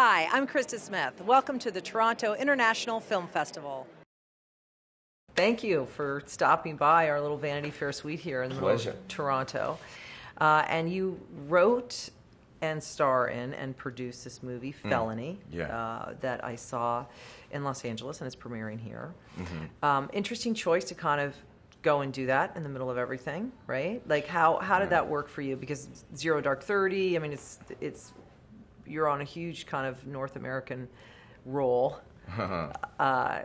Hi, I'm Krista Smith. Welcome to the Toronto International Film Festival. Thank you for stopping by our little Vanity Fair suite here in the middle of Toronto. And you wrote and star in and produced this movie, Felony, that I saw in Los Angeles, and it's premiering here. Interesting choice to kind of go and do that in the middle of everything, right? Like, how did that work for you? Because Zero Dark 30, I mean, it's you're on a huge kind of North American role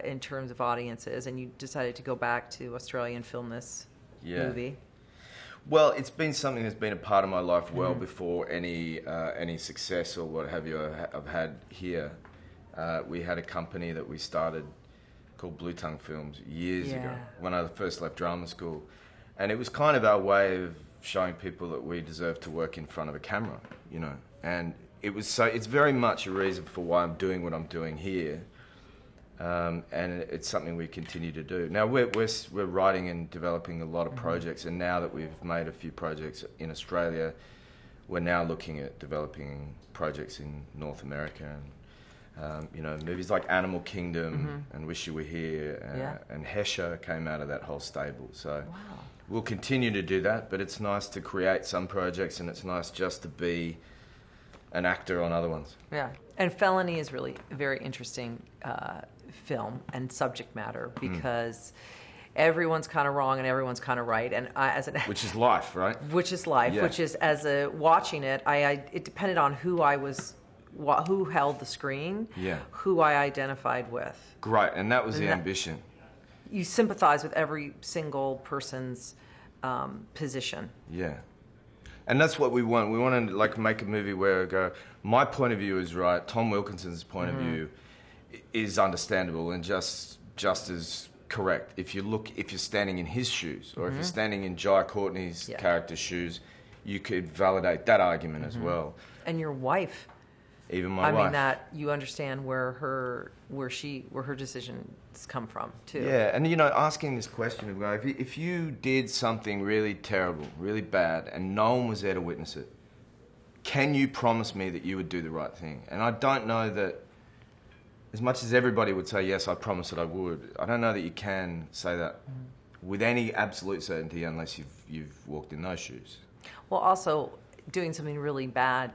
in terms of audiences, and you decided to go back to Australia and film this movie. Well, it's been something that's been a part of my life well before any success or what have you I've had here. We had a company that we started called Blue Tongue Films years ago when I first left drama school, and it was kind of our way of showing people that we deserve to work in front of a camera, you know. And it's very much a reason for why I'm doing what I'm doing here. And it's something we continue to do. Now we're writing and developing a lot of projects, and now that we've made a few projects in Australia, we're now looking at developing projects in North America, and you know, movies like Animal Kingdom and Wish You Were Here, and Hesher came out of that whole stable. So we'll continue to do that, but it's nice to create some projects, and it's nice just to be an actor on other ones. Yeah, and Felony is really a very interesting film and subject matter because everyone's kind of wrong and everyone's kind of right, and which is life, right? Which is life. Which is, watching it, it depended on who held the screen, who I identified with. Great, and that was the ambition. You sympathize with every single person's position. Yeah. And that's what we want. We want to like make a movie where I go, my point of view is right, Tom Wilkinson's point of view is understandable and just as correct. If you're standing in his shoes, or if you're standing in Jai Courtney's character's shoes, you could validate that argument as well. And your wife. Even my wife. I mean, that you understand where her decisions come from too. Yeah, and you know, asking this question of if you did something really terrible, really bad, and no one was there to witness it, can you promise me that you would do the right thing? And I don't know that, as much as everybody would say yes, I promise that I would, I don't know that you can say that with any absolute certainty unless you've walked in those shoes. Well, also doing something really bad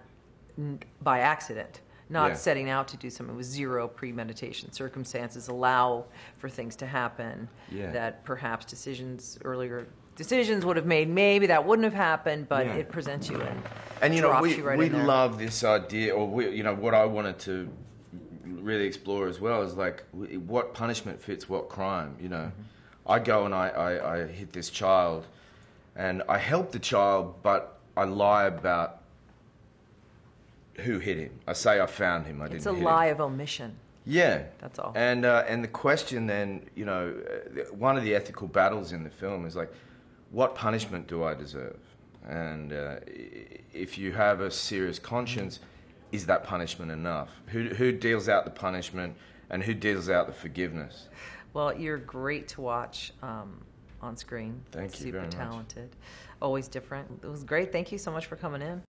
by accident, not setting out to do something with zero premeditation. Circumstances allow for things to happen that perhaps earlier decisions would have made, maybe that wouldn't have happened, but it presents you and you know, drops you right in there. We love this idea, or you know, what I wanted to really explore as well is like what punishment fits what crime. You know, I go and I hit this child, and I help the child, but I lie about who hit him. I say I found him. I didn't hit him. It's a lie of omission. Yeah. That's all. And the question then, you know, one of the ethical battles in the film is like, what punishment do I deserve? And if you have a serious conscience, is that punishment enough? Who deals out the punishment and who deals out the forgiveness? Well, you're great to watch on screen. Thank you very much. Super talented. Always different. It was great. Thank you so much for coming in.